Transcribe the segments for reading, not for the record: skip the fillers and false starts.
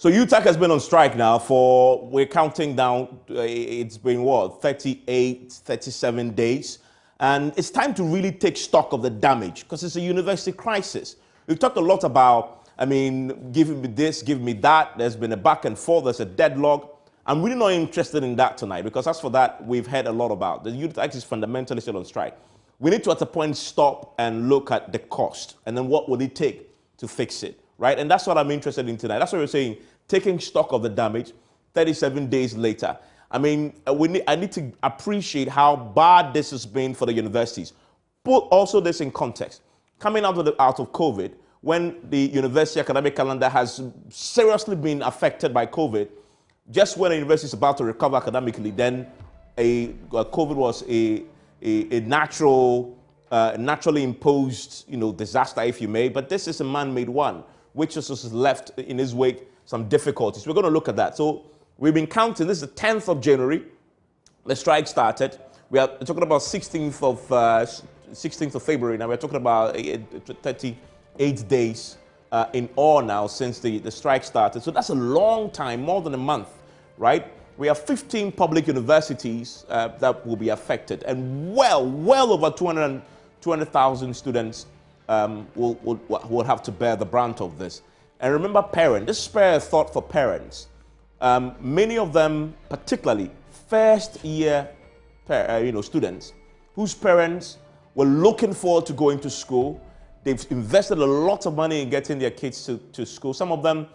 So UTAC has been on strike now for, we're counting down, it's been what, 38, 37 days. And it's time to really take stock of the damage because it's a university crisis. We've talked a lot about, give me this, give me that. There's been a back and forth, there's a deadlock. I'm really not interested in that tonight because as for that, we've heard a lot about. The UTAC is fundamentally still on strike. We need to at a point stop and look at the cost and then what will it take to fix it, right? And that's what I'm interested in tonight. That's what we're saying, taking stock of the damage 37 days later. I need to appreciate how bad this has been for the universities. Put also this in context. Coming out of COVID, when the university academic calendar has seriously been affected by COVID, just when a university is about to recover academically, then COVID was a naturally imposed, disaster, if you may. But this is a man-made one, which has left in its wake some difficulties. We're going to look at that. So we've been counting. This is the 10th of January. The strike started. We are talking about 16th of February. Now we're talking about 38 days in all now since the strike started. So that's a long time, more than a month, right? We have 15 public universities that will be affected, and well over 200,000 students will have to bear the brunt of this. And remember, parents, this spare a thought for parents. Many of them, particularly first-year students, whose parents were looking forward to going to school. They've invested a lot of money in getting their kids to school. Some of them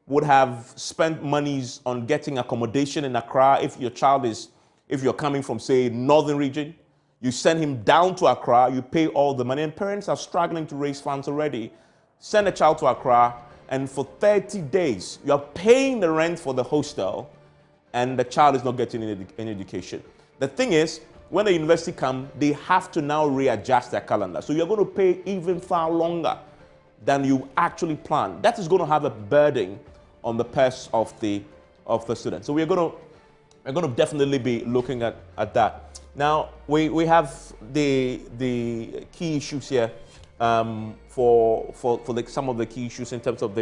would have spent monies on getting accommodation in Accra. If you're coming from, say, northern region, you send him down to Accra, you pay all the money, and parents are struggling to raise funds already. Send a child to Accra, and for 30 days, you're paying the rent for the hostel, and the child is not getting any education. The thing is, when the university comes, they have to now readjust their calendar. So you're going to pay even far longer than you actually planned. That is going to have a burden on the purse of the student. So we're going to definitely be looking at that. Now we have the key issues here for some of the key issues in terms of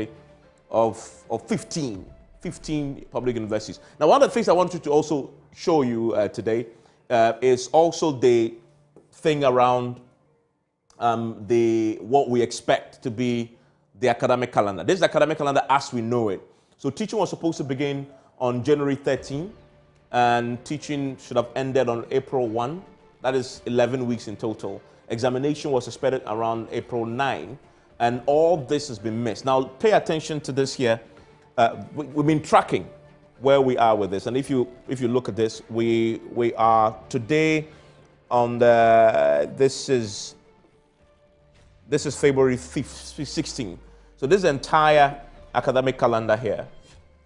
15 public universities. Now one of the things I wanted to also show you today is also the thing around what we expect to be the academic calendar. This is the academic calendar as we know it. So teaching was supposed to begin on January 13, and teaching should have ended on April 1. That is 11 weeks in total. Examination was expected around April 9, and all this has been missed. Now pay attention to this here. We've been tracking where we are with this, and if you look at this, we are today on this is February 16. So this is the entire academic calendar here,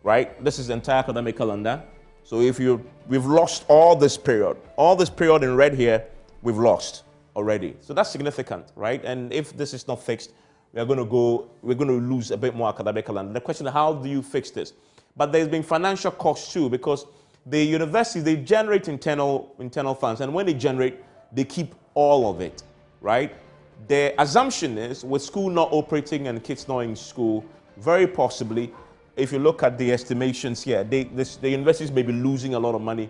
right? This is the entire academic calendar. So we've lost all this period in red here, we've lost already. So that's significant, right? And if this is not fixed, we're going to lose a bit more academic calendar. The question is, how do you fix this? But there's been financial costs too, because the universities, they generate internal funds, and when they generate, they keep all of it, right? The assumption is, with school not operating and kids not in school, very possibly, if you look at the estimations here, the universities may be losing a lot of money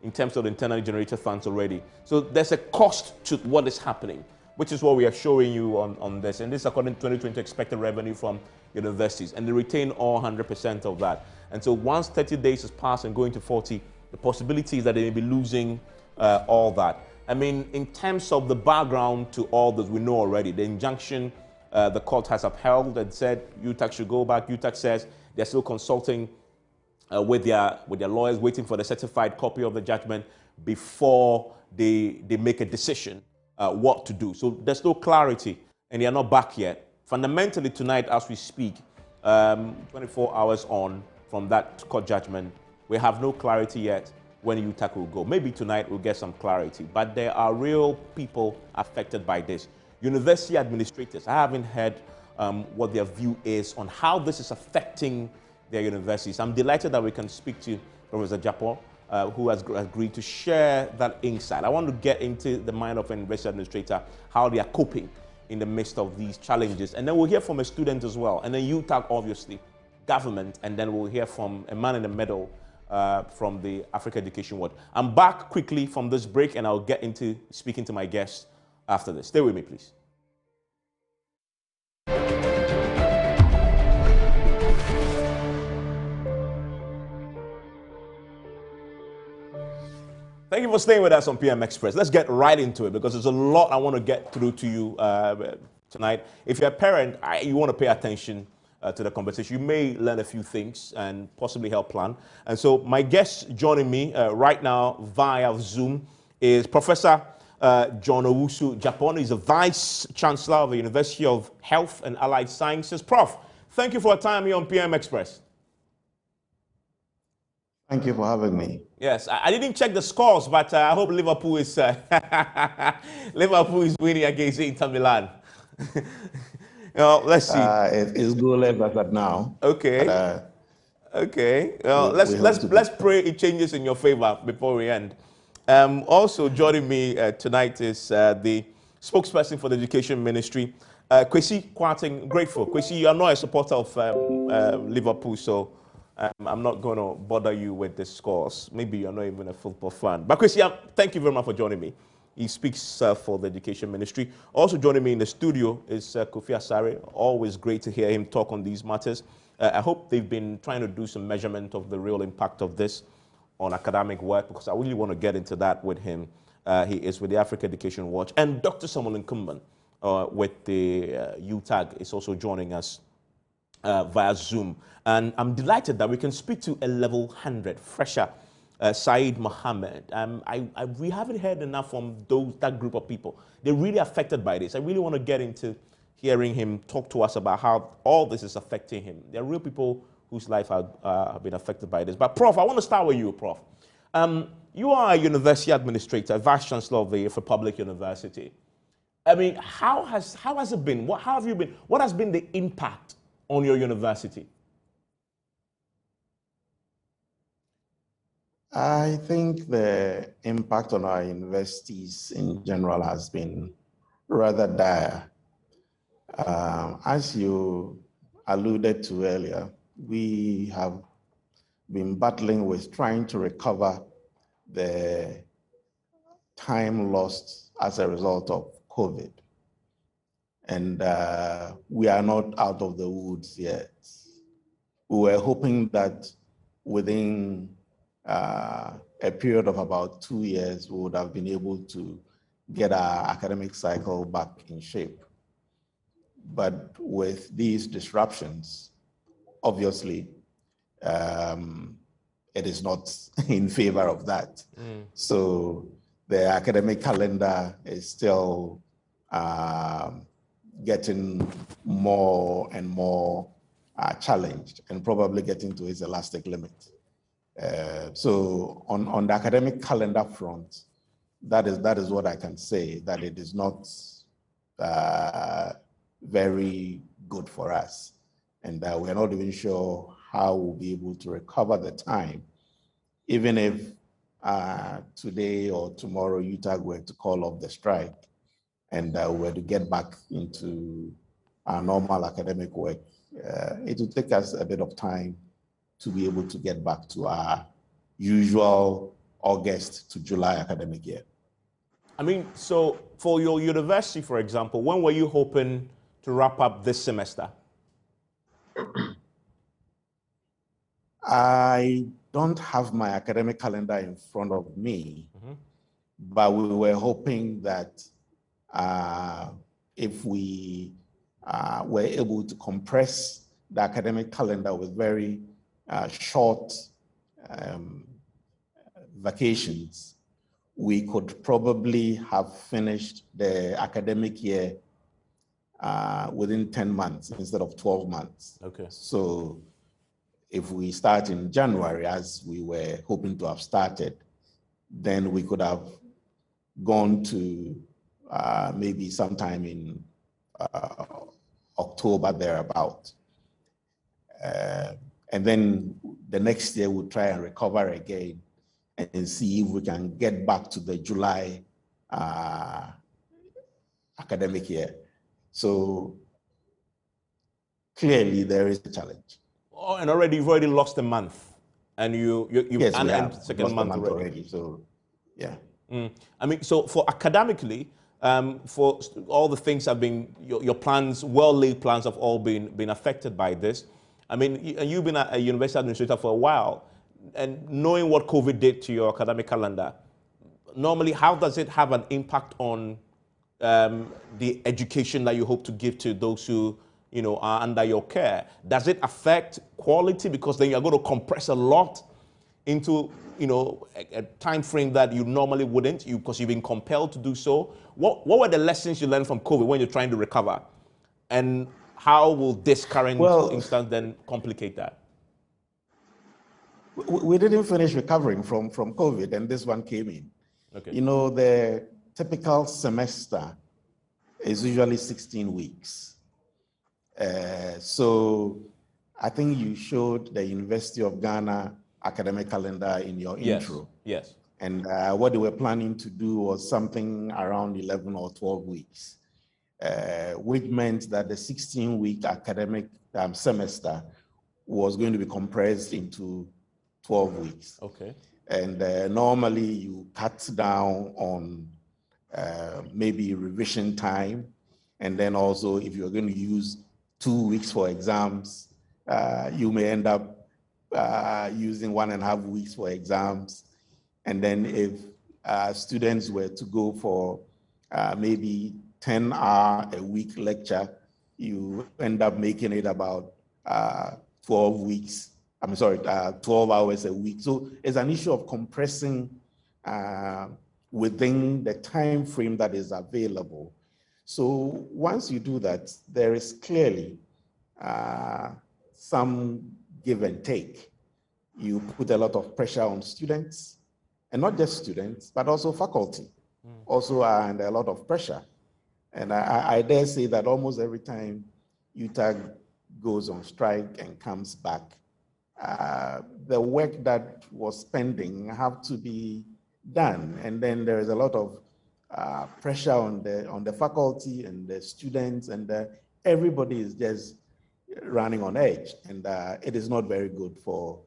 in terms of the internally generated funds already. So there's a cost to what is happening, which is what we are showing you on this. And this is according to 2020 expected revenue from universities, and they retain all 100% of that. And so once 30 days has passed and going to 40, the possibility is that they may be losing all that. In terms of the background to all this, we know already. The injunction the court has upheld and said UTAC should go back. UTAC says they're still consulting with their lawyers, waiting for the certified copy of the judgment before they make a decision what to do. So there's no clarity, and they are not back yet. Fundamentally, tonight, as we speak, 24 hours on from that court judgment, we have no clarity yet when UTAC will go. Maybe tonight we'll get some clarity, but there are real people affected by this. University administrators, I haven't heard what their view is on how this is affecting their universities. I'm delighted that we can speak to Professor Japo, who has agreed to share that insight. I want to get into the mind of an university administrator, how they are coping in the midst of these challenges. And then we'll hear from a student as well, and then UTAC, obviously, government, and then we'll hear from a man in the middle from the Africa Education Watch. I'm back quickly from this break, and I'll get into speaking to my guests after this. Stay with me, please. Thank you for staying with us on PM Express. Let's get right into it because there's a lot I want to get through to you tonight. If you're a parent, you want to pay attention to the conversation. You may learn a few things and possibly help plan. And so my guest joining me right now via Zoom is Professor John Owusu Japon. He's the Vice Chancellor of the University of Health and Allied Sciences. Prof, thank you for your time here on PM Express. Thank you for having me. Yes, I didn't check the scores, but I hope Liverpool is Liverpool is winning against Inter Milan. Let's see. It's goalless as at now. Okay. But, okay. Let's pray it changes in your favor before we end. Also joining me tonight is the spokesperson for the Education Ministry, Kwesi Kwarteng. Grateful. Kwesi, you are not a supporter of Liverpool, so I'm not going to bother you with the scores. Maybe you're not even a football fan. But Kwesi, thank you very much for joining me. He speaks for the Education Ministry. Also joining me in the studio is Kofi Asare. Always great to hear him talk on these matters. I hope they've been trying to do some measurement of the real impact of this on academic work, because I really want to get into that with him. He is with the Africa Education Watch. And Dr. Samuel Nkumban with the UTAG is also joining us via Zoom. And I'm delighted that we can speak to a level 100 fresher, Saeed Mohammed. We haven't heard enough from that group of people. They're really affected by this. I really want to get into hearing him talk to us about how all this is affecting him. There are real people whose life have been affected by this. But Prof, I want to start with you, Prof. You are a university administrator, Vice Chancellor of the Public University. I mean, how has it been? How have you been? What has been the impact on your university? I think the impact on our universities in general has been rather dire. As you alluded to earlier, we have been battling with trying to recover the time lost as a result of COVID. And we are not out of the woods yet. We were hoping that within a period of about 2 years, we would have been able to get our academic cycle back in shape. But with these disruptions, obviously, it is not in favor of that. So the academic calendar is still getting more and more challenged and probably getting to its elastic limit. So on the academic calendar front, that is what I can say, that it is not very good for us. And we're not even sure how we'll be able to recover the time, even if today or tomorrow UTAG were to call off the strike and were to get back into our normal academic work. It will take us a bit of time to be able to get back to our usual August to July academic year. I mean, so for your university, for example, when were you hoping to wrap up this semester? I don't have my academic calendar in front of me, but we were hoping that if we were able to compress the academic calendar with very short vacations, we could probably have finished the academic year within 10 months instead of 12 months. Okay. So if we start in January, as we were hoping to have started, then we could have gone to maybe sometime in October, thereabout. And then the next year we'll try and recover again and see if we can get back to the July academic year. So clearly there is a challenge. Oh, and already you've already lost a month, and you've Yes, we and have second lost a month month already. already. So, yeah. I mean, so for academically, for all the things have been your plans, well-laid plans have all been affected by this. I mean, you've been a university administrator for a while, and knowing what COVID did to your academic calendar, normally, how does it have an impact on the education that you hope to give to those who are under your care? Does it affect quality because then you're going to compress a lot into a time frame that you normally wouldn't, because you've been compelled to do so? What were the lessons you learned from COVID when you're trying to recover, and how will this current Well, instance then complicate that? we didn't finish recovering from COVID, and this one came in. Okay. You know, the typical semester is usually 16 weeks. So I think you showed the University of Ghana academic calendar in your intro. Yes. And what they were planning to do was something around 11 or 12 weeks, which meant that the 16-week academic semester was going to be compressed into 12 weeks. Okay. And normally you cut down on maybe revision time. And then also if you're going to use 2 weeks for exams, you may end up using 1.5 weeks for exams. And then if students were to go for maybe 10-hour-a-week lecture, you end up making it about 12 weeks. 12 hours a week. So it's an issue of compressing within the time frame that is available. So once you do that, there is clearly some give and take. You put a lot of pressure on students, and not just students, but also faculty also are under a lot of pressure. And I dare say that almost every time UTAG goes on strike and comes back, the work that was pending have to be done. And then there is a lot of pressure on the faculty and the students, and everybody is just running on edge. And it is not very good for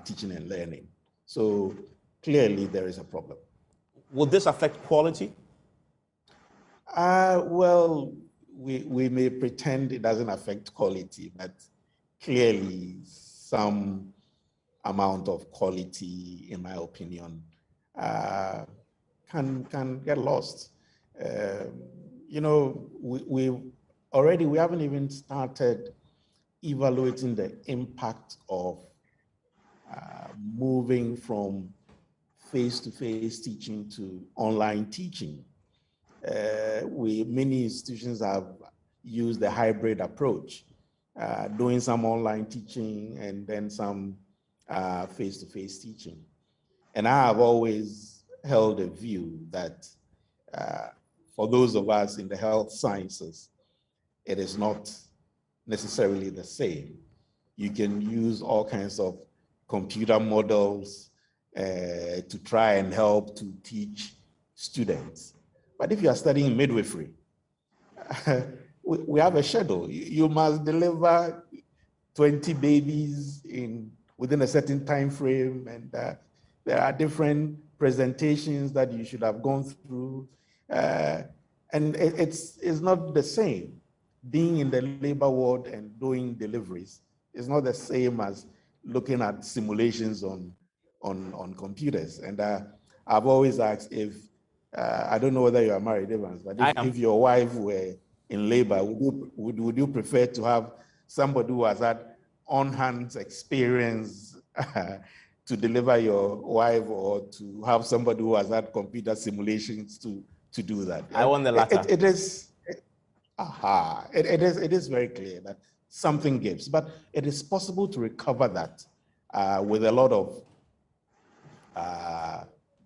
teaching and learning. So clearly there is a problem. Will this affect quality? Well, we may pretend it doesn't affect quality, but clearly some amount of quality, in my opinion, can get lost. We haven't even started evaluating the impact of moving from face-to-face teaching to online teaching. Many institutions have used the hybrid approach, doing some online teaching and then some face-to-face teaching. And I have always held a view that for those of us in the health sciences, it is not necessarily the same. You can use all kinds of computer models to try and help to teach students. But if you are studying midwifery, we have a schedule. You must deliver 20 babies within a certain time frame, and there are different presentations that you should have gone through. And it's not the same. Being in the labor ward and doing deliveries is not the same as looking at simulations on computers. And I've always asked if, I don't know whether you are married, Evans, but if your wife were in labor, would you prefer to have somebody who has had on-hand experience to deliver your wife, or to have somebody who has had computer simulations to do that? I want the latter. It is very clear that something gives, but it is possible to recover that with a lot of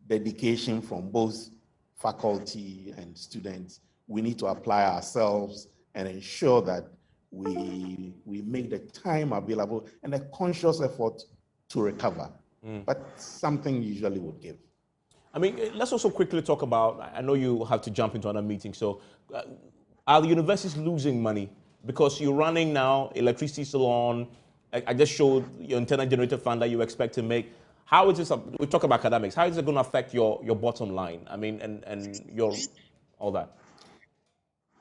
dedication from both faculty and students. We need to apply ourselves and ensure that we make the time available and a conscious effort to recover. But something usually would give. I mean, let's also quickly talk about, I know you have to jump into another meeting, so are the universities losing money? Because you're running now, electricity still on, I just showed your internal generated fund that you expect to make. How is this, we talk about academics, how is it going to affect your bottom line? I mean, and your, all that?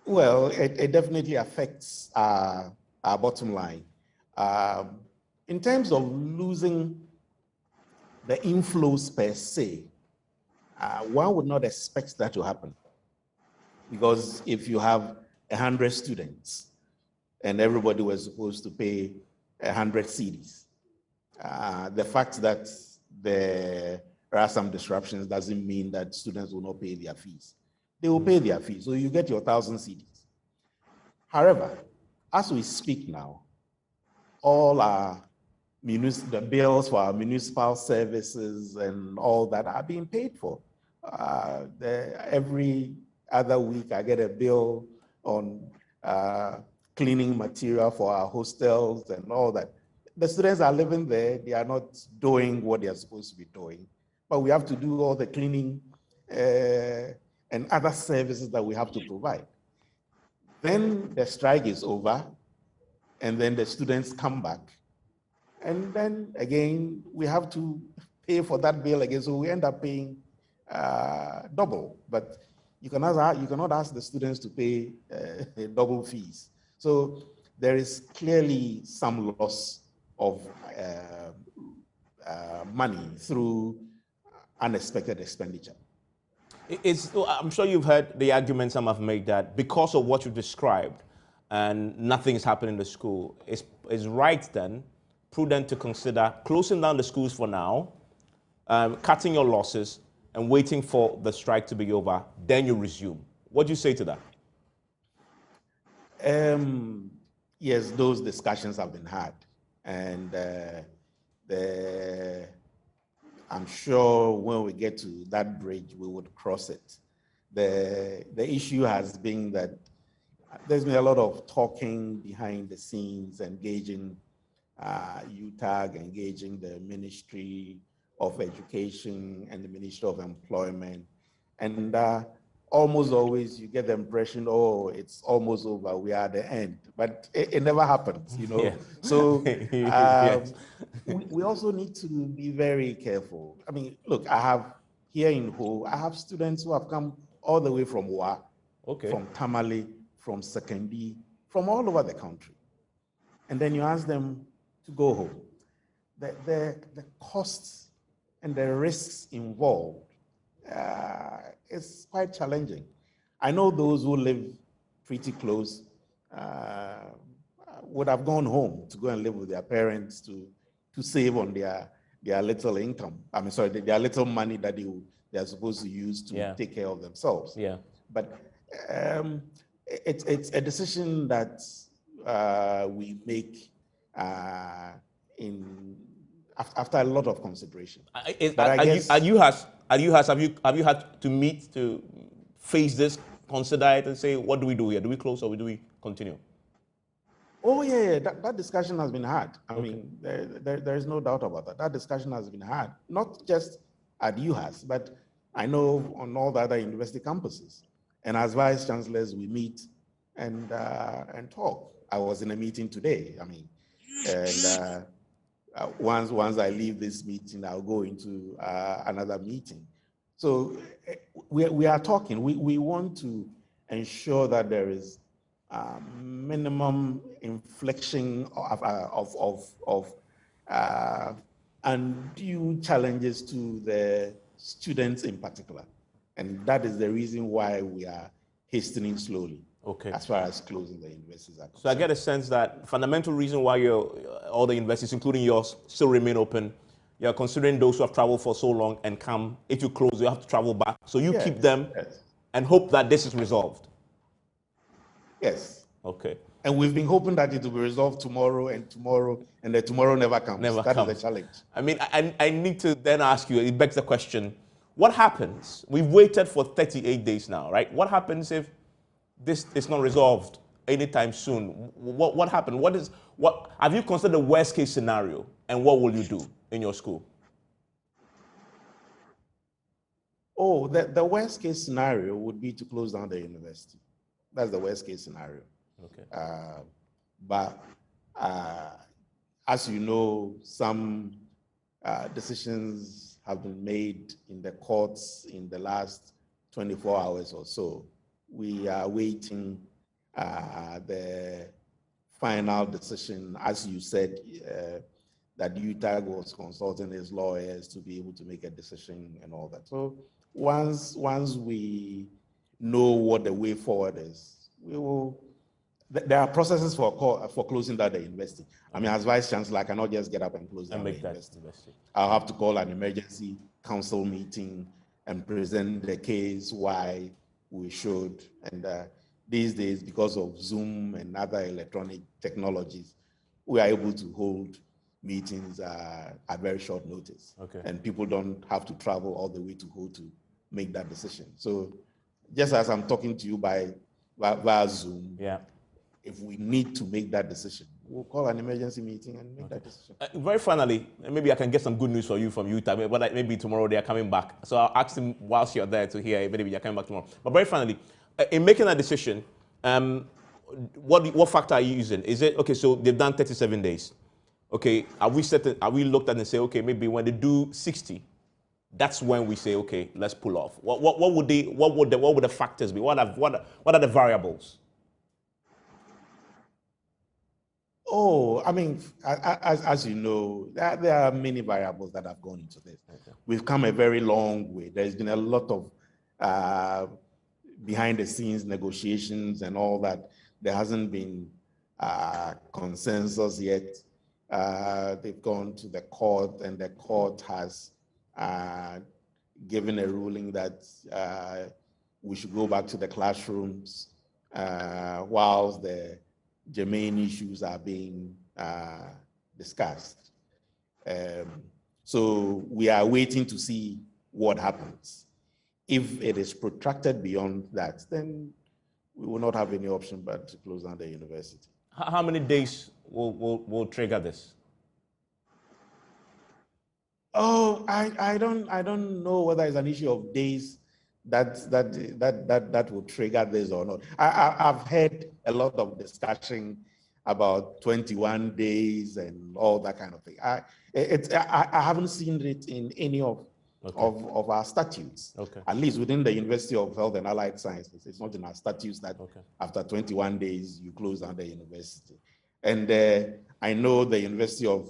Well, it definitely affects our bottom line. In terms of losing the inflows per se, one would not expect that to happen. Because if you have 100 students and everybody was supposed to pay 100 cedis, the fact that there are some disruptions doesn't mean that students will not pay their fees. They will pay their fees, so you get your 1,000 cedis. However, as we speak now, all our the bills for our municipal services and all that are being paid for. Every other week, I get a bill on cleaning material for our hostels and all that. The students are living there. They are not doing what they are supposed to be doing, but we have to do all the cleaning and other services that we have to provide. Then the strike is over, and then the students come back. And then again, we have to pay for that bill again, so we end up paying double. But you cannot ask the students to pay double fees. So there is clearly some loss of money through unexpected expenditure. I'm sure you've heard the arguments some have made that because of what you described and nothing is happening in the school, it's right then, prudent to consider closing down the schools for now, cutting your losses, and waiting for the strike to be over, then you resume. What do you say to that? Yes, those discussions have been had, and I'm sure when we get to that bridge, we would cross it. The issue has been that there's been a lot of talking behind the scenes, engaging UTAG, engaging the Ministry of Education and the Ministry of Employment. And almost always you get the impression, oh, it's almost over, we are at the end. But it never happens, you know? Yeah. So yes. we also need to be very careful. I mean, look, I have here in Ho, I have students who have come all the way from Wa, from Tamale, from Sekendi, from all over the country. And then you ask them to go home. The costs and the risks involved is quite challenging. I know those who live pretty close would have gone home to go and live with their parents to save on their little income. I mean, sorry, their little money that they are supposed to use to take care of themselves. Yeah. But it's a decision that we make after a lot of consideration. Have you had to meet to face this, consider it, and say, what do we do here? Do we close or do we continue? Oh yeah, that discussion has been had. I mean, there is no doubt about that. That discussion has been had, not just at UHAS, but I know on all the other university campuses. And as vice chancellors, we meet and talk. I was in a meeting today. I mean, and once I leave this meeting, I'll go into another meeting. So we are talking. We want to ensure that there is minimum inflection of undue challenges to the students in particular. And that is the reason why we are hastening slowly. As far as closing the universities are concerned. So I get a sense that fundamental reason why all the universities, including yours, still remain open. You're considering those who have traveled for so long and come. If you close, you have to travel back. So you keep them and hope that this is resolved. Yes. Okay. And we've been hoping that it will be resolved tomorrow, and the tomorrow never comes. That is the challenge. I mean, I need to then ask you, it begs the question, what happens? We've waited for 38 days now, right? What happens if this is not resolved anytime soon? What happened? What have you considered the worst case scenario, and what will you do in your school? Oh, the worst case scenario would be to close down the university. That's the worst case scenario. Okay. But as you know, some decisions have been made in the courts in the last 24 hours or so. We are waiting the final decision, as you said, that UTAG was consulting his lawyers to be able to make a decision and all that. So once we know what the way forward is, we will. There are processes for closing down the university. I mean, as Vice Chancellor, I cannot just get up and close down the university. I'll have to call an emergency council meeting and present the case why we should. And these days, because of Zoom and other electronic technologies, we are able to hold meetings at very short notice. Okay. And people don't have to travel all the way to Ho to make that decision. So just as I'm talking to you via Zoom, yeah. If we need to make that decision, we'll call an emergency meeting and make that decision. Very finally, maybe I can get some good news for you from Utah, but maybe tomorrow they are coming back. So I'll ask him whilst you're there to hear maybe you're coming back tomorrow. But very finally, in making that decision, what factor are you using? Is it, okay, so they've done 37 days. Okay, are we looked at and say, okay, maybe when they do 60, that's when we say, okay, let's pull off. What would the factors be? What are the variables? Oh, I mean, as you know, there are many variables that have gone into this. Okay. We've come a very long way. There's been a lot of behind the scenes negotiations and all that. There hasn't been consensus yet. They've gone to the court, and the court has given a ruling that we should go back to the classrooms whilst the germane issues are being discussed. So we are waiting to see what happens. If it is protracted beyond that, then we will not have any option but to close down the university. How many days will trigger this? Oh, I don't know whether it's an issue of days that will trigger this or not. I've heard a lot of discussion about 21 days and all that kind of thing. I haven't seen it in any of our statutes. Okay. At least within the University of Health and Allied Sciences, it's not in our statutes that after 21 days you close down the university. And I know the University of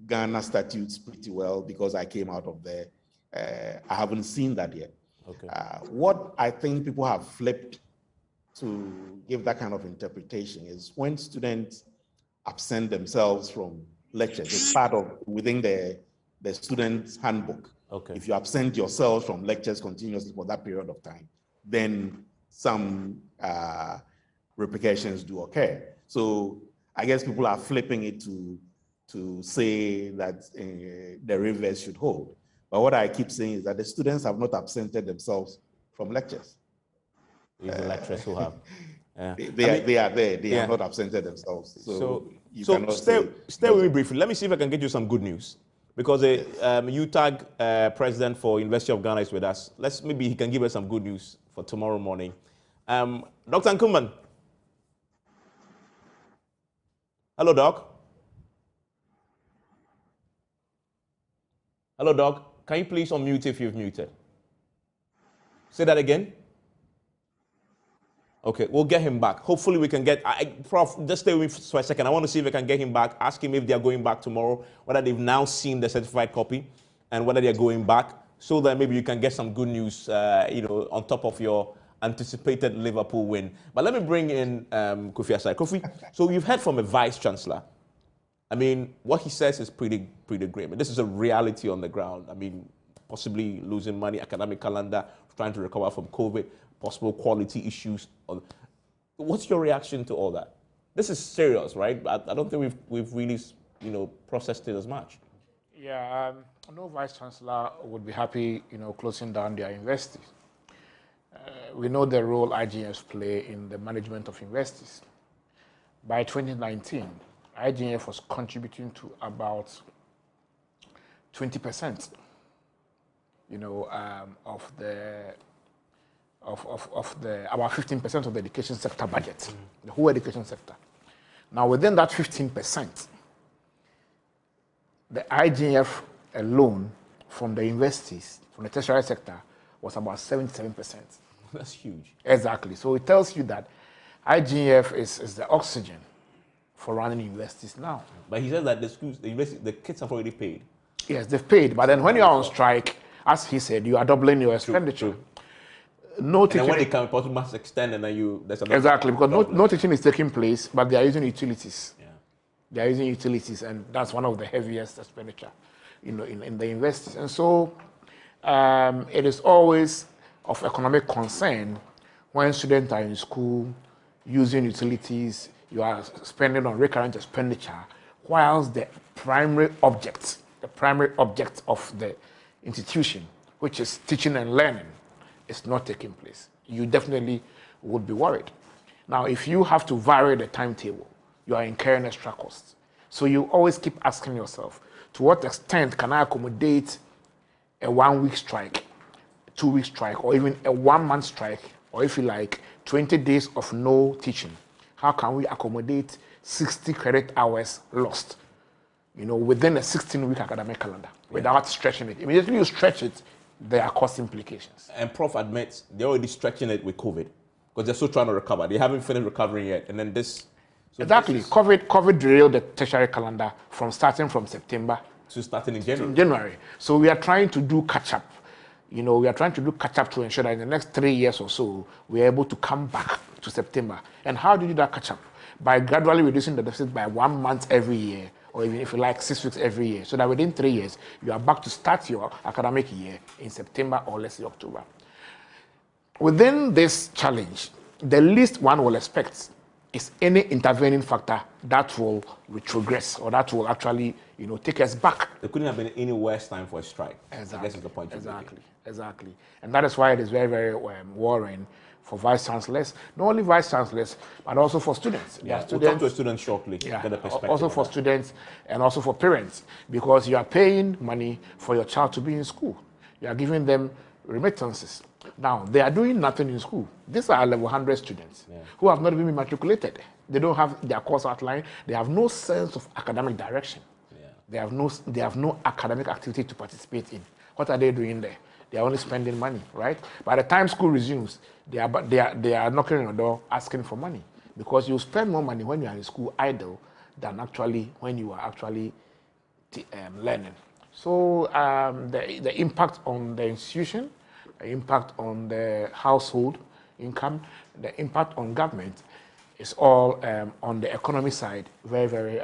Ghana statutes pretty well because I came out of there. I haven't seen that yet. Okay. What I think people have flipped to give that kind of interpretation is when students absent themselves from lectures. It's part of within the student's handbook. Okay. If you absent yourself from lectures continuously for that period of time, then some repercussions do occur. So I guess people are flipping it to say that the reverse should hold. But what I keep saying is that the students have not absented themselves from lectures. Even lecturers who have. They are there. They have not absented themselves. So stay with me briefly. Let me see if I can get you some good news. Because UTAG president for University of Ghana is with us. Maybe he can give us some good news for tomorrow morning. Dr. Nkrumah. Hello, Doc. Hello, Doc. Can you please unmute if you've muted? Say that again. Okay, we'll get him back. Hopefully we can get, Prof, just stay with me for a second. I want to see if I can get him back, ask him if they're going back tomorrow, whether they've now seen the certified copy, and whether they're going back, so that maybe you can get some good news, on top of your anticipated Liverpool win. But let me bring in Kofi Asare. Kofi, so you've heard from a vice chancellor. I mean, what he says is pretty great. But this is a reality on the ground. I mean, possibly losing money, academic calendar, trying to recover from COVID, possible quality issues. What's your reaction to all that? This is serious, right? I don't think we've really, processed it as much. Yeah, no vice chancellor would be happy, closing down their universities. We know the role IGNs play in the management of universities. By 2019, IGF was contributing to about 20%, of about 15% of the education sector budget, the whole education sector. Now, within that 15%, the IGF alone from the universities, from the tertiary sector, was about 77%. That's huge. Exactly. So it tells you that IGF is the oxygen for running universities now. But he said that the schools, the university, the kids have already paid. Yes, they've paid. But then when you are on strike, as he said, you are doubling your expenditure. No And teaching. then when they come, possibly must extend, and then there's another. Exactly, because no teaching is taking place, but they are using utilities. Yeah. They are using utilities, and that's one of the heaviest expenditure, in the universities. And so, it is always of economic concern when students are in school using utilities. You are spending on recurrent expenditure, whilst the primary object of the institution, which is teaching and learning, is not taking place. You definitely would be worried. Now, if you have to vary the timetable, you are incurring extra costs. So you always keep asking yourself, to what extent can I accommodate a 1-week strike, 2-week strike, or even a 1-month strike, or if you like, 20 days of no teaching? How can we accommodate 60 credit hours lost, within a 16-week academic calendar without stretching it? Immediately you stretch it, there are cost implications. And Prof admits they're already stretching it with COVID because they're still trying to recover. They haven't finished recovering yet. And then this. So Exactly. This is COVID derailed the tertiary calendar starting from September so starting in January. in January. So we are trying to do catch up. We are trying to do catch up to ensure that in the next 3 years or so, we are able to come back to September. And how do you do that catch up? By gradually reducing the deficit by 1 month every year, or even if you like 6 weeks every year, so that within 3 years, you are back to start your academic year in September or let's say October. Within this challenge, the least one will expect is any intervening factor that will retrogress or that will actually, take us back. There couldn't have been any worse time for a strike. Exactly. I guess is the point. Exactly. And that is why it is very, very worrying for vice chancellors, not only vice chancellors, but also for students. Yeah, we'll talk to a student shortly. Yeah, Get a perspective also for students and also for parents, because you are paying money for your child to be in school. You are giving them remittances. Now, they are doing nothing in school. These are level 100 students who have not even been matriculated. They don't have their course outline. They have no sense of academic direction. Yeah. They have no academic activity to participate in. What are they doing there? They are only spending money, right? By the time school resumes, they are knocking on the door asking for money, because you spend more money when you are in school idle than actually when you are actually learning. So the impact on the institution, the impact on the household income, the impact on government is all on the economy side very, very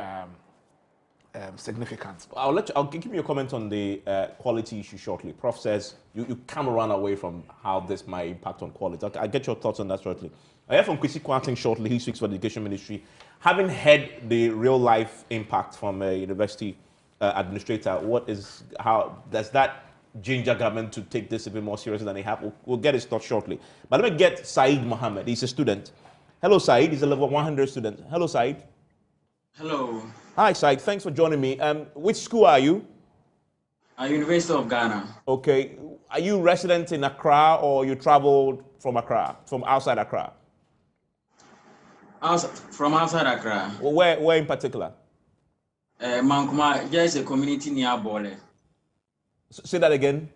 significant. I'll give you a comment on the quality issue shortly. Prof says you can't run away from how this might impact on quality. I'll get your thoughts on that shortly. I hear from Kwesi Kwarteng shortly. He speaks for the Education Ministry. Having had the real life impact from a university administrator, how does that ginger government to take this a bit more seriously than they have? We'll get his thoughts shortly. But let me get Saeed Mohammed. He's a student. Hello, Saeed. He's a level 100 student. Hello, Saeed. Hello. Hi, Saeed. Thanks for joining me. Which school are you? University of Ghana. Okay. Are you resident in Accra or you traveled from Accra, from outside Accra? From outside Accra. Well, where in particular? Mankuma, there is a community near Bole. Say that again.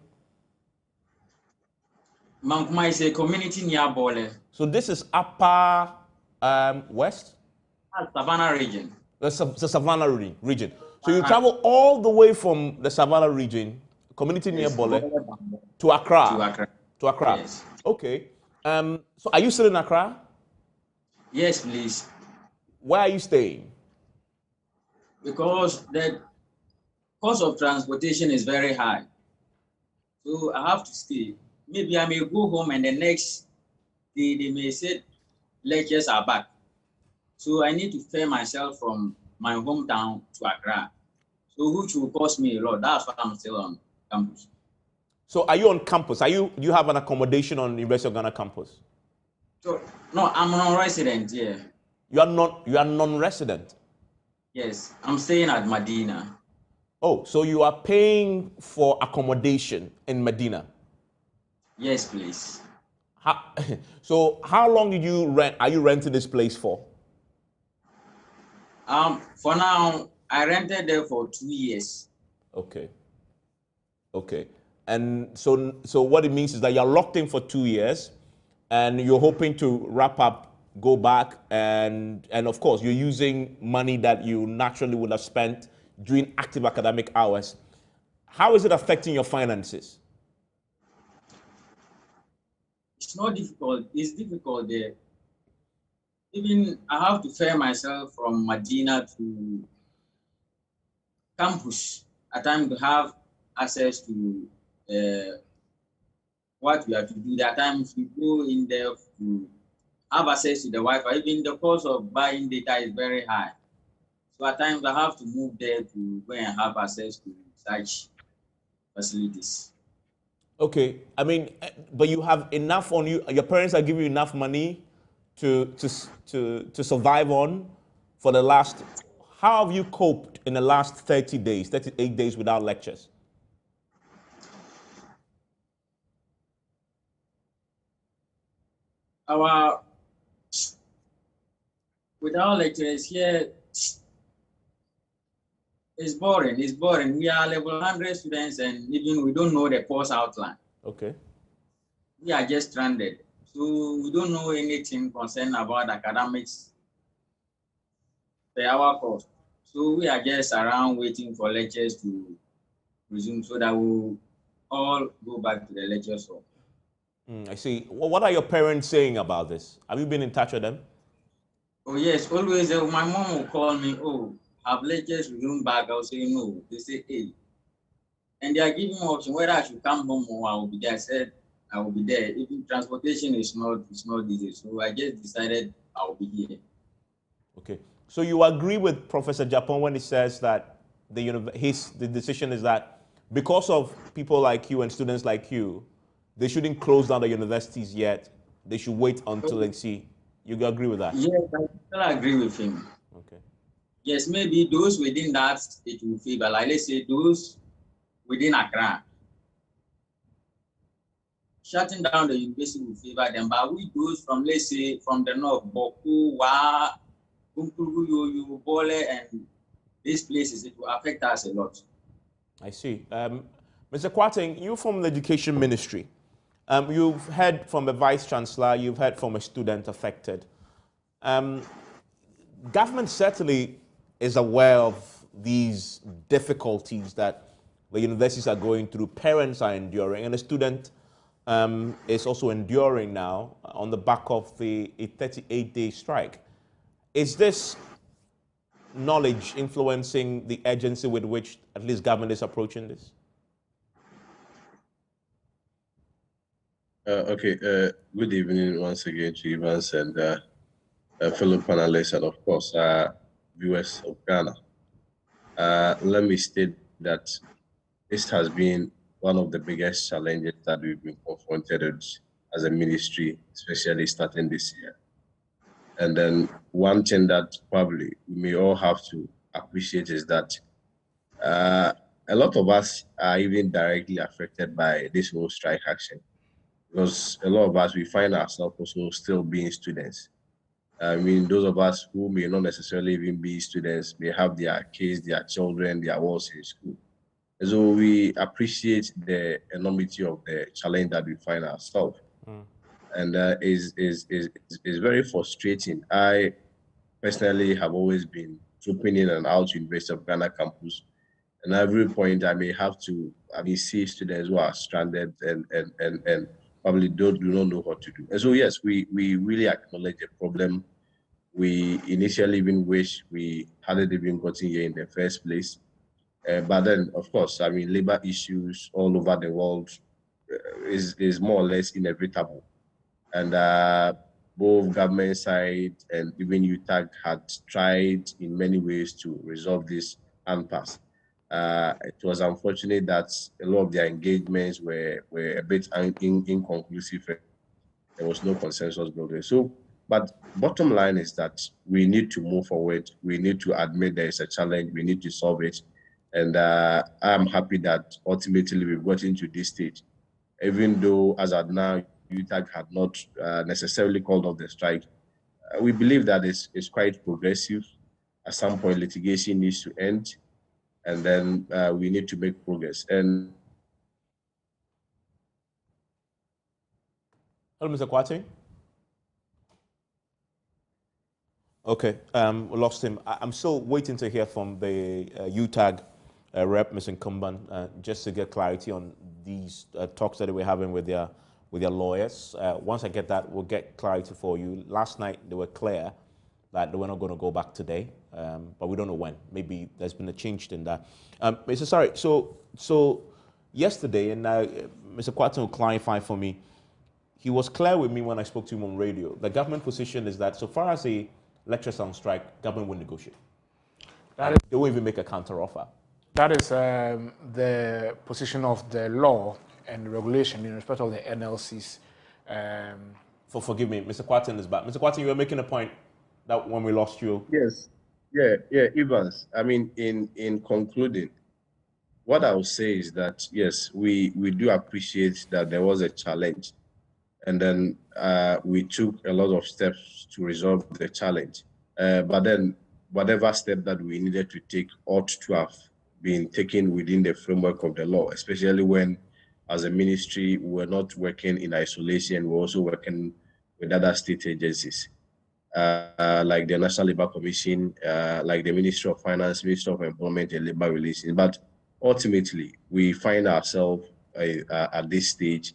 Mankuma is a community near Bole. So this is upper west? Savannah region. The Savannah region. So you travel all the way from the Savannah region, community near Bole, to Accra. To Accra. Yes. Okay. So are you still in Accra? Yes, please. Where are you staying? Because the cost of transportation is very high. So I have to stay. Maybe I may go home and the next day they may say lectures are back. So I need to fare myself from my hometown to Accra. So which will cost me a lot. That's why I'm still on campus. So are you on campus? Do you have an accommodation on University of Ghana campus? So no, I'm non-resident here. You are non-resident? Yes, I'm staying at Medina. Oh, so you are paying for accommodation in Medina? Yes, please. So how long did you rent? Are you renting this place for? For now, I rented there for 2 years. Okay. Okay. And so what it means is that you're locked in for 2 years and you're hoping to wrap up, go back, and of course you're using money that you naturally would have spent during active academic hours. How is it affecting your finances? It's not difficult. It's difficult there. Even I have to fare myself from Medina to campus at times to have access to what we have to do. There are times we go in there to have access to the Wi-Fi. Even the cost of buying data is very high. So at times I have to move there to go and have access to such facilities. Okay, I mean, but you have enough on you. Your parents are giving you enough money to survive on for the last. How have you coped in the last 30 days, 38 days without lectures? Our without lecturers here, it's boring. It's boring. We are level 100 students, and even we don't know the course outline. Okay. We are just stranded. So we don't know anything concerned about academics per our course. So we are just around waiting for lectures to resume so that we'll all go back to the lectures hall. I see. Well, what are your parents saying about this? Have you been in touch with them? Oh yes, always my mom will call me, oh, have lectures resumed back? I'll say no. They say, hey. And they are giving me option whether I should come home or I will be there. I said I will be there. Even transportation is not easy. So I just decided I will be here. Okay. So you agree with Professor Japon when he says that the decision is that because of people like you and students like you, they shouldn't close down the universities yet. They should wait until they see. You agree with that? Yes, I still agree with him. Okay. Yes, maybe those within that it will favor. Like let's say those within Accra, shutting down the university will favor them. But we those from let's say from the north, Boku, Wa, Bunkuru, Bole, and these places, it will affect us a lot. I see. Mr. Kwarteng, you from the Education Ministry. You've heard from a Vice Chancellor, you've heard from a student affected. Government certainly is aware of these difficulties that the universities are going through, parents are enduring, and the student is also enduring now on the back of a 38-day strike. Is this knowledge influencing the urgency with which at least government is approaching this? Okay, good evening once again to Evans and fellow panelists and of course viewers of Ghana. Let me state that this has been one of the biggest challenges that we've been confronted with as a ministry, especially starting this year. And then one thing that probably we may all have to appreciate is that a lot of us are even directly affected by this whole strike action, because a lot of us, we find ourselves also still being students. I mean, those of us who may not necessarily even be students may have their kids, their children, their wards in school. And so we appreciate the enormity of the challenge that we find ourselves. And is very frustrating. I personally have always been trooping in and out to University of Ghana campus, and at every point I may have to see students who are stranded and probably do not know what to do. And so yes, we really acknowledge the problem. We initially even wish we hadn't even gotten here in the first place. But then, of course, I mean, labor issues all over the world is more or less inevitable. And both government side and even UTAG had tried in many ways to resolve this impasse. It was unfortunate that a lot of their engagements were a bit inconclusive. There was no consensus building. So, but bottom line is that we need to move forward. We need to admit there is a challenge. We need to solve it. And I'm happy that ultimately we've got into this stage, even though as of now, UTAG had not necessarily called off the strike. We believe that it's quite progressive. At some point, litigation needs to end. and then we need to make progress. And hello, Mr. Kwati. Okay, we lost him. I'm still waiting to hear from the UTAG rep, Ms. Nkumban, just to get clarity on these talks that we're having with their lawyers. Once I get that, we'll get clarity for you. Last night, they were clear that they were not going to go back today, but we don't know when. Maybe there's been a change in that. Mr. Sorry, so yesterday, and Mr. Kwati will clarify for me, he was clear with me when I spoke to him on radio. The government position is that so far as the lecturers on strike, government will negotiate. They won't even make a counter offer. That is the position of the law and regulation in respect of the NLCs. Forgive me, Mr. Kwatin is back. Mr. Kwatin, you were making a point that when we lost you. Yes, yeah, Evans. I mean, in concluding, what I would say is that yes, we do appreciate that there was a challenge, and then we took a lot of steps to resolve the challenge. But then whatever step that we needed to take ought to have been taken within the framework of the law, especially when, as a ministry, we were not working in isolation. We're also working with other state agencies, like the National Labour Commission, like the Ministry of Finance, Ministry of Employment and Labour Relations. But ultimately, we find ourselves at this stage,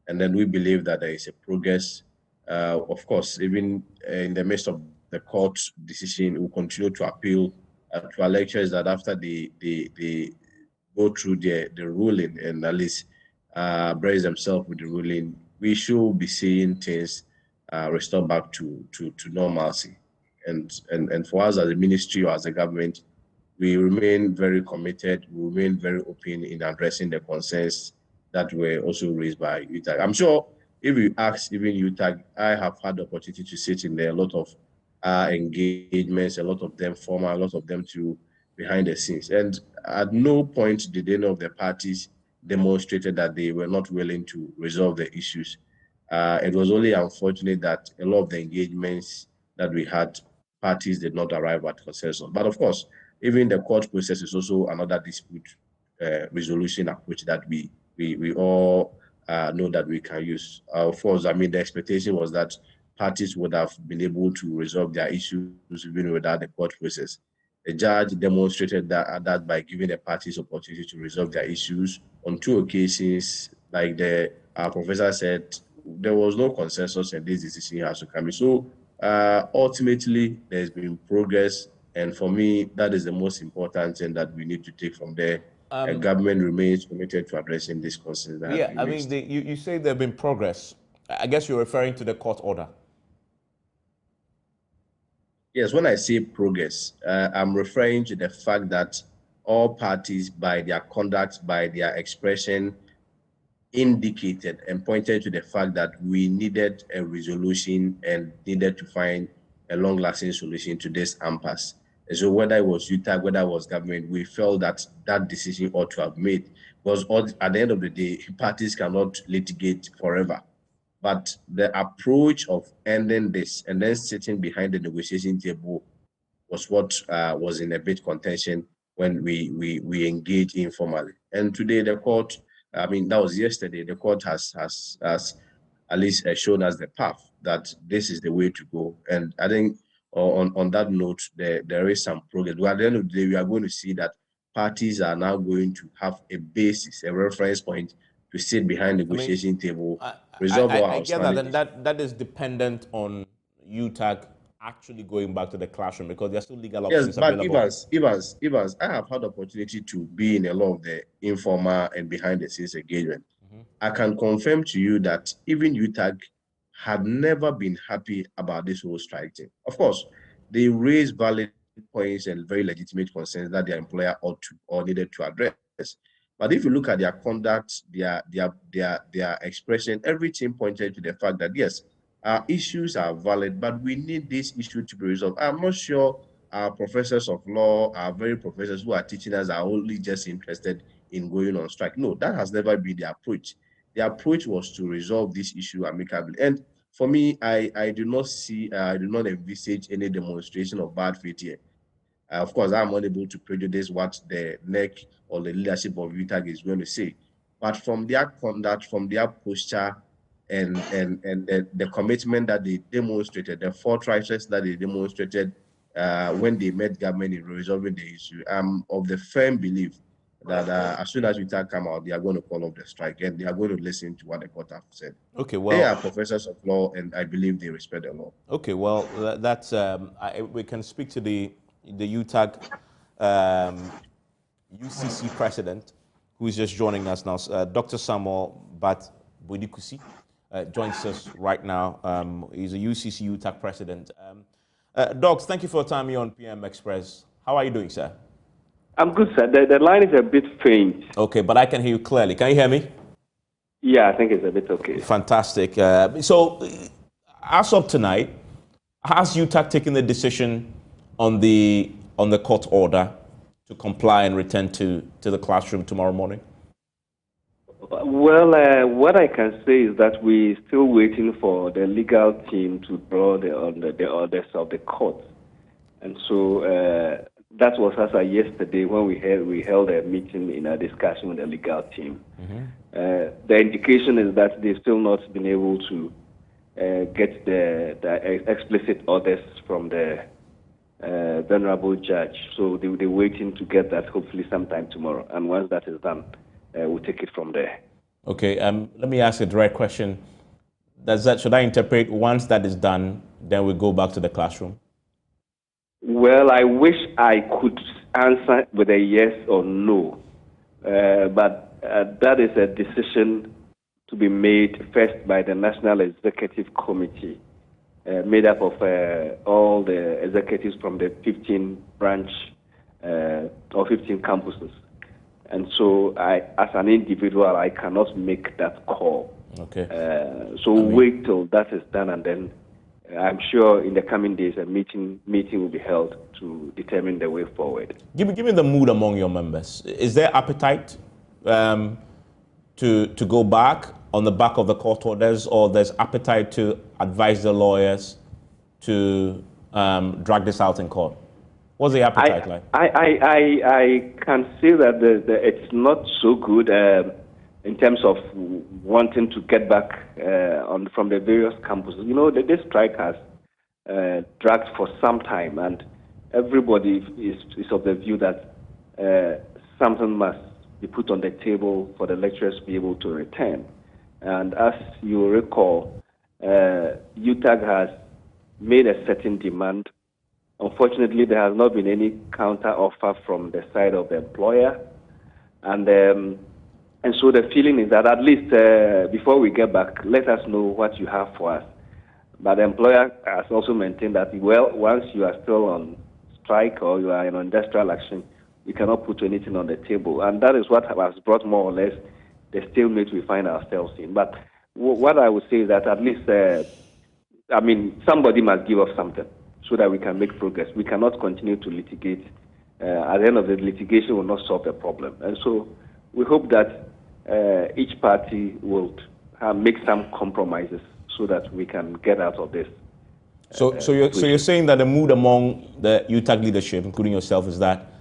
and then we believe that there is a progress. Of course, even in the midst of the court's decision, we continue to appeal to our lecturers that after they go through the ruling and at least brace themselves with the ruling, we should be seeing things restore back to normalcy. And for us as a ministry or as a government, we remain very committed, we remain very open in addressing the concerns that were also raised by UTAG. I'm sure if you ask even UTAG, I have had the opportunity to sit in there, a lot of engagements, a lot of them formal, a lot of them to behind the scenes. And at no point did any of the parties demonstrated that they were not willing to resolve the issues. It was only unfortunate that a lot of the engagements that we had, parties did not arrive at consensus. But of course, even the court process is also another dispute resolution approach that we all know that we can use. Of course, I mean, the expectation was that parties would have been able to resolve their issues even without the court process. The judge demonstrated that by giving the parties opportunity to resolve their issues on 2 occasions. Like the professor said, there was no consensus and this decision has to come in. So ultimately, there's been progress. And for me, that is the most important thing that we need to take from there. The government remains committed to addressing these concerns. Yeah, I mean, you say there have been progress. I guess you're referring to the court order. Yes, when I say progress, I'm referring to the fact that all parties, by their conduct, by their expression, indicated and pointed to the fact that we needed a resolution and needed to find a long-lasting solution to this impasse. And so whether it was UTAG, whether it was government, we felt that that decision ought to have made, because at the end of the day, parties cannot litigate forever. But the approach of ending this and then sitting behind the negotiation table was what was in a bit contention when we engaged informally. And today the court, I mean, that was yesterday, the court has at least shown us the path that this is the way to go. And I think on that note, there is some progress. Well, at the end of the day, we are going to see that parties are now going to have a basis, a reference point to sit behind the negotiation table, resolve all I get that, and that is dependent on UTAG actually going back to the classroom because there's still legal options available. But Evans, I have had the opportunity to be in a lot of the informal and behind the scenes engagement. I can confirm to you that even UTAG had never been happy about this whole strike thing. Of course, they raised valid points and very legitimate concerns that their employer ought to or needed to address. But if you look at their conduct, their expression, everything pointed to the fact that yes, our issues are valid, but we need this issue to be resolved. I'm not sure our professors of law, our very professors who are teaching us are only just interested in going on strike. No, that has never been the approach. The approach was to resolve this issue amicably. And for me, I do not envisage any demonstration of bad faith here. Of course, I'm unable to prejudice what the NEC or the leadership of UTAG is going to say. But from their conduct, from their posture, and the commitment that they demonstrated, the forthrightness that they demonstrated when they met government in resolving the issue, I'm of the firm belief that as soon as UTAG come out, they are going to call off the strike and they are going to listen to what the court have said. Okay, well, they are professors of law, and I believe they respect the law. Okay, well, that's we can speak to the UTAG UCC president, who is just joining us now. Dr. Samuel Bat Boydikusi joins us right now. He's a UCC UTAG president. Docs, thank you for your time here on PM Express. How are you doing, sir? I'm good, sir. The line is a bit faint. Okay, but I can hear you clearly. Can you hear me? Yeah, I think it's a bit okay. Fantastic. So, as of tonight, has UTAG taken the decision on the court order to comply and return to the classroom tomorrow morning? Well, what I can say is that we're still waiting for the legal team to draw the orders of the court, and so that was as of yesterday when we held a meeting in a discussion with the legal team. Mm-hmm. The indication is that they've still not been able to get the explicit orders from the venerable judge. So they're waiting to get that hopefully sometime tomorrow. And once that is done, we'll take it from there. Okay. Let me ask a direct question. Should I interpret once that is done, then we go back to the classroom? Well, I wish I could answer with a yes or no, but that is a decision to be made first by the National Executive Committee, made up of all the executives from the 15 branch or 15 campuses. And so as an individual, I cannot make that call. Okay. So wait till that is done, and then I'm sure in the coming days a meeting will be held to determine the way forward. Give me the mood among your members. Is there appetite to go back on the back of the court orders, or there's appetite to advise the lawyers to drag this out in court? What's the appetite like? I can say that it's not so good in terms of wanting to get back from the various campuses. You know, this strike has dragged for some time, and everybody is of the view that something must be put on the table for the lecturers to be able to return. And as you recall, UTAG has made a certain demand. Unfortunately, there has not been any counter offer from the side of the employer, and so the feeling is that at least before we get back, let us know what you have for us. But the employer has also maintained that, well, once you are still on strike or you are in industrial action, we cannot put anything on the table, and that is what has brought more or less the stalemate we find ourselves in. But what I would say is that at least, somebody must give us something so that we can make progress. We cannot continue to litigate. At the end of the litigation will not solve the problem. And so we hope that each party will make some compromises so that we can get out of this. So you're saying that the mood among the UTAG leadership, including yourself, is that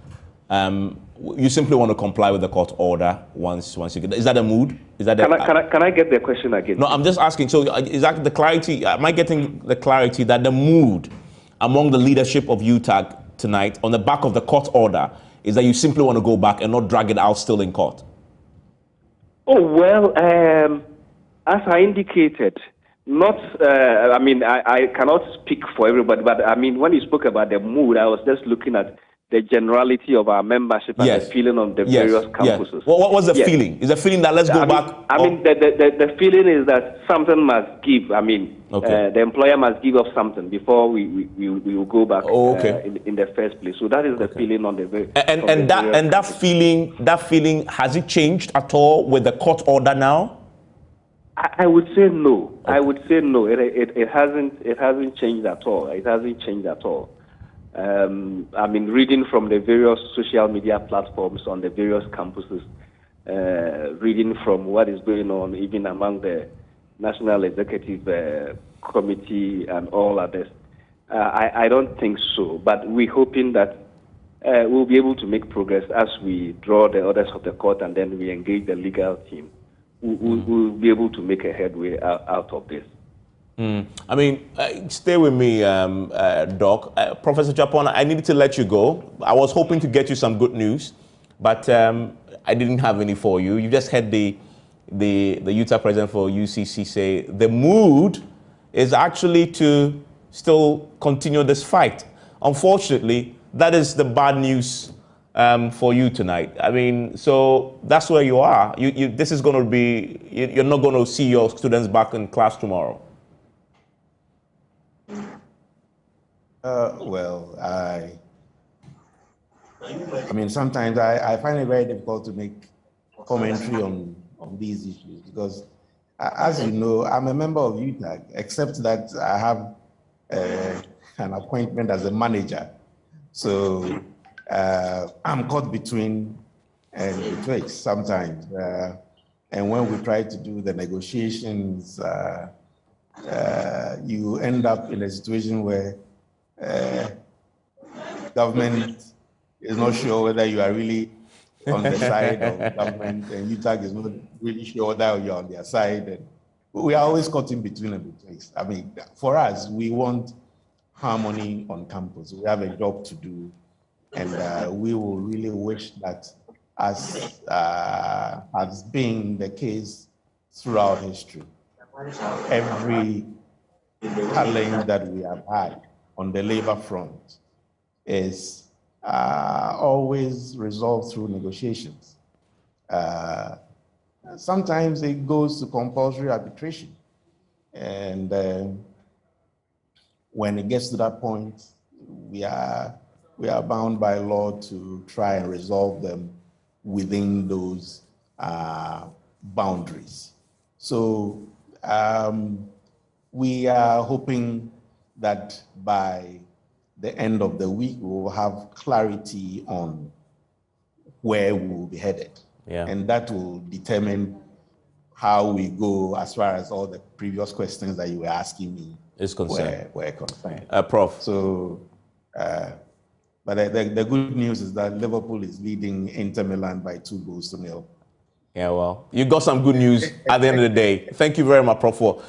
you simply want to comply with the court order once you get. Is that a mood? Is that can I get the question again? No, I'm just asking. So is that the clarity? Am I getting the clarity that the mood among the leadership of UTAG tonight, on the back of the court order, is that you simply want to go back and not drag it out still in court? Oh well, as I indicated, I cannot speak for everybody, but when you spoke about the mood, I was just looking at the generality of our membership and the feeling on the various campuses. Yes. What was the feeling? Is the feeling that let's go back? The feeling is that something must give. The employer must give up something before we will go back in the first place. So that is the feeling on the very. And that feeling, has it changed at all with the court order now? I would say no. Okay. I would say no. It hasn't changed at all. It hasn't changed at all. Reading from the various social media platforms on the various campuses, reading from what is going on even among the National Executive Committee and all others, I don't think so. But we're hoping that we'll be able to make progress as we draw the orders of the court and then we engage the legal team. We'll be able to make a headway out of this. I mean, stay with me, Doc. Professor Japon, I needed to let you go. I was hoping to get you some good news, but I didn't have any for you. You just had the Utah president for UCC say the mood is actually to still continue this fight. Unfortunately, that is the bad news for you tonight. I mean, so that's where you are. This is going to be, you're not going to see your students back in class tomorrow. Well, I mean, sometimes I find it very difficult to make commentary on these issues because, as you know, I'm a member of UTAG, except that I have an appointment as a manager. So I'm caught between the twigs sometimes. And when we try to do the negotiations, you end up in a situation where government is not sure whether you are really on the side of government, and UTAG is not really sure whether you're on their side. And we are always caught in between the twigs. I mean, for us, we want harmony on campus. We have a job to do, and we will really wish that, as has been the case throughout history, every challenge that we have had on the labor front is always resolved through negotiations. Sometimes it goes to compulsory arbitration. And when it gets to that point, we are bound by law to try and resolve them within those boundaries. So we are hoping that by the end of the week, we will have clarity on where we will be headed. Yeah. And that will determine how we go as far as all the previous questions that you were asking me is concerned. Were concerned. Prof. So, but the good news is that Liverpool is leading Inter Milan by 2-0. Yeah, well, you got some good news at the end of the day. Thank you very much, Prof, for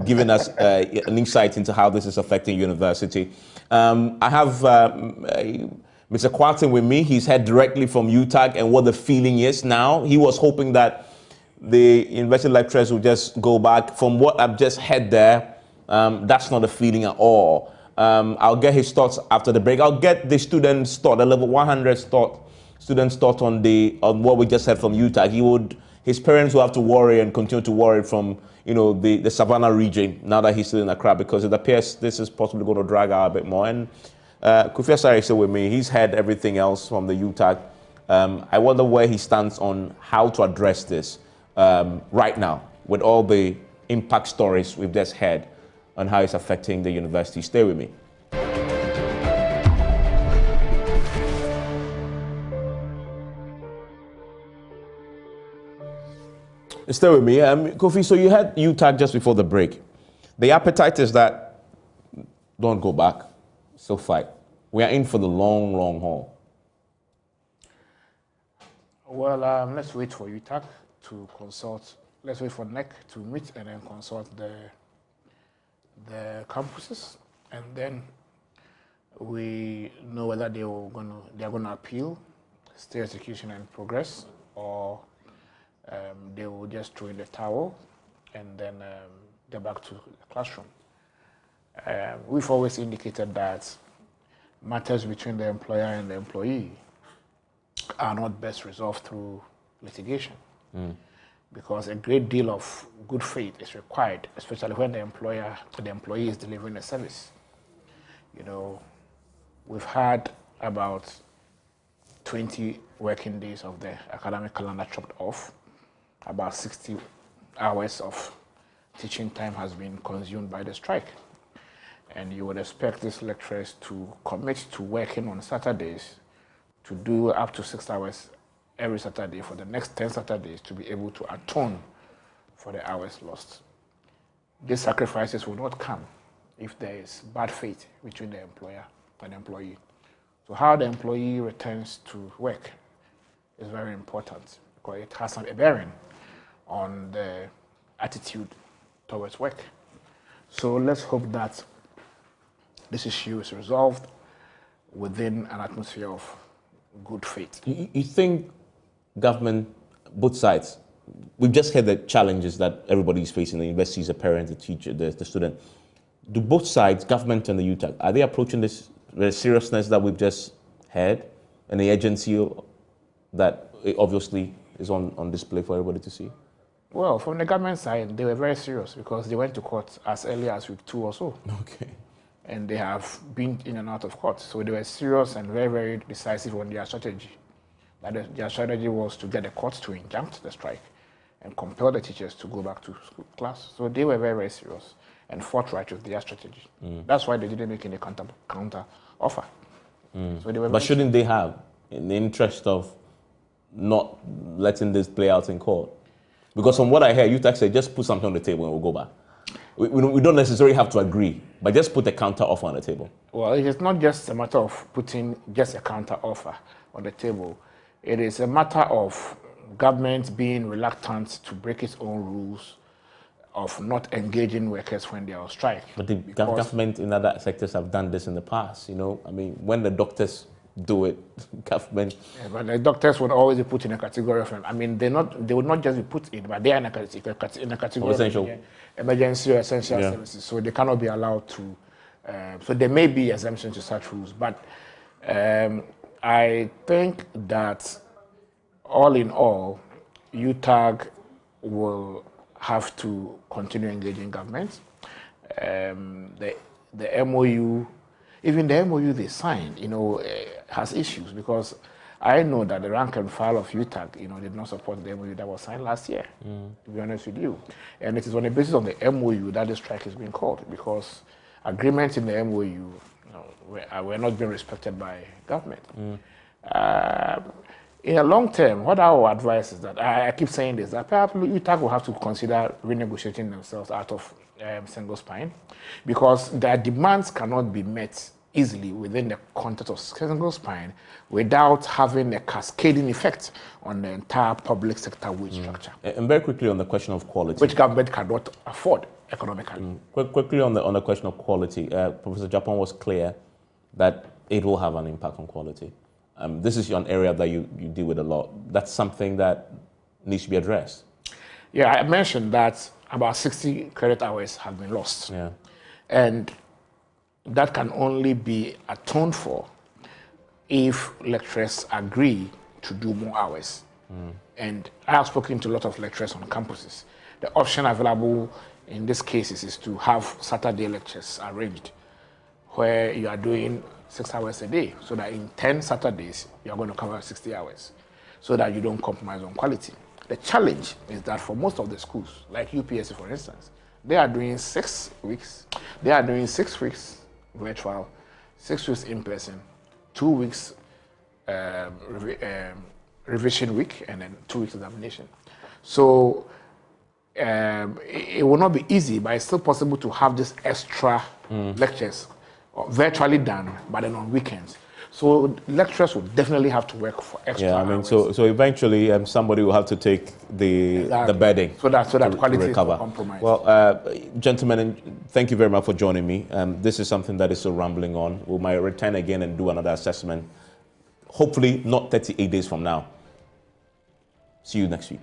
giving us an insight into how this is affecting university. I have Mr. Kwarteng with me. He's heard directly from UTAG and what the feeling is now. He was hoping that the university lecturers would just go back. From what I've just heard there, that's not the feeling at all. I'll get his thoughts after the break. I'll get the students' thought, the level 100 students' thought on what we just heard from UTAG. His parents will have to worry and continue to worry from the Savannah region now that he's still in Accra, because it appears this is possibly going to drag out a bit more. And Kofi Asare is still with me. He's heard everything else from the UTAG. I wonder where he stands on how to address this right now with all the impact stories we've just heard on how it's affecting the university. Stay with me. Stay with me. Kofi, so you had UTAG just before the break. The appetite is that don't go back, still fight. We are in for the long, long haul. Well, let's wait for UTAG to consult. Let's wait for NEC to meet and then consult the campuses, and then we know whether they are going to appeal, stay execution and progress, or they will just throw in the towel and then get back to the classroom. We've always indicated that matters between the employer and the employee are not best resolved through litigation, because a great deal of good faith is required, especially when the employee is delivering a service. We've had about 20 working days of the academic calendar chopped off. About 60 hours of teaching time has been consumed by the strike. And you would expect these lecturers to commit to working on Saturdays, to do up to 6 hours every Saturday for the next 10 Saturdays to be able to atone for the hours lost. These sacrifices will not come if there is bad faith between the employer and employee. So how the employee returns to work is very important because it has a bearing on the attitude towards work. So let's hope that this issue is resolved within an atmosphere of good faith. You think government, both sides, we've just heard the challenges that everybody is facing, the universities, the parents, the teacher, the student. Do both sides, government and the UTAG, are they approaching this with the seriousness that we've just heard and the agency that obviously is on display for everybody to see? Well, from the government side, they were very serious because they went to court as early as week 2 or so. Okay. And they have been in and out of court. So they were serious and very, very decisive on their strategy. Their strategy was to get the courts to injunct the strike and compel the teachers to go back to school class. So they were very, very serious and forthright with their strategy. That's why they didn't make any counter offer. So they were But shouldn't they have, in the interest of not letting this play out in court? Because from what I hear, UTAG said, just put something on the table and we'll go back. We don't necessarily have to agree, but just put a counter offer on the table. Well, it is not just a matter of putting just a counter offer on the table. It is a matter of government being reluctant to break its own rules of not engaging workers when they are on strike. But the government in other sectors have done this in the past, you know? I mean, when the doctors do it, government... Yeah, but the doctors would always be put in a category of... I mean, they would not just be put in, but they are in a category essential. of emergency or essential services, so they cannot be allowed to... so there may be exemptions to such rules, but I think that all in all, UTAG will have to continue engaging government. The MOU, even the MOU they signed, has issues because I know that the rank and file of UTAG, did not support the MOU that was signed last year, to be honest with you. And it is on the basis of the MOU that the strike is being called because agreements in the MOU were not being respected by government. In the long term, what I will advise is that, I keep saying this, that perhaps UTAG will have to consider renegotiating themselves out of single spine because their demands cannot be met easily within the context of single spine without having a cascading effect on the entire public sector wage structure. And very quickly on the question of quality. Which government cannot afford economically. Quickly on the question of quality, Professor Japan was clear that it will have an impact on quality. This is an area that you deal with a lot. That's something that needs to be addressed. Yeah, I mentioned that about 60 credit hours have been lost. Yeah. And that can only be atoned for if lecturers agree to do more hours. And I have spoken to a lot of lecturers on campuses. The option available in these cases is to have Saturday lectures arranged where you are doing 6 hours a day, so that in 10 Saturdays, you are going to cover 60 hours, so that you don't compromise on quality. The challenge is that for most of the schools, like UPSC for instance, they are doing 6 weeks. They are doing 6 weeks virtual, 6 weeks in person, 2 weeks revision week, and then 2 weeks examination. So it will not be easy, but it's still possible to have these extra lectures virtually done, but then on weekends. So lecturers will definitely have to work for extra hours. So eventually somebody will have to take the bedding. So that quality is recover. not compromised. Well, gentlemen, thank you very much for joining me. This is something that is still rambling on. We might return again and do another assessment. Hopefully not 38 days from now. See you next week.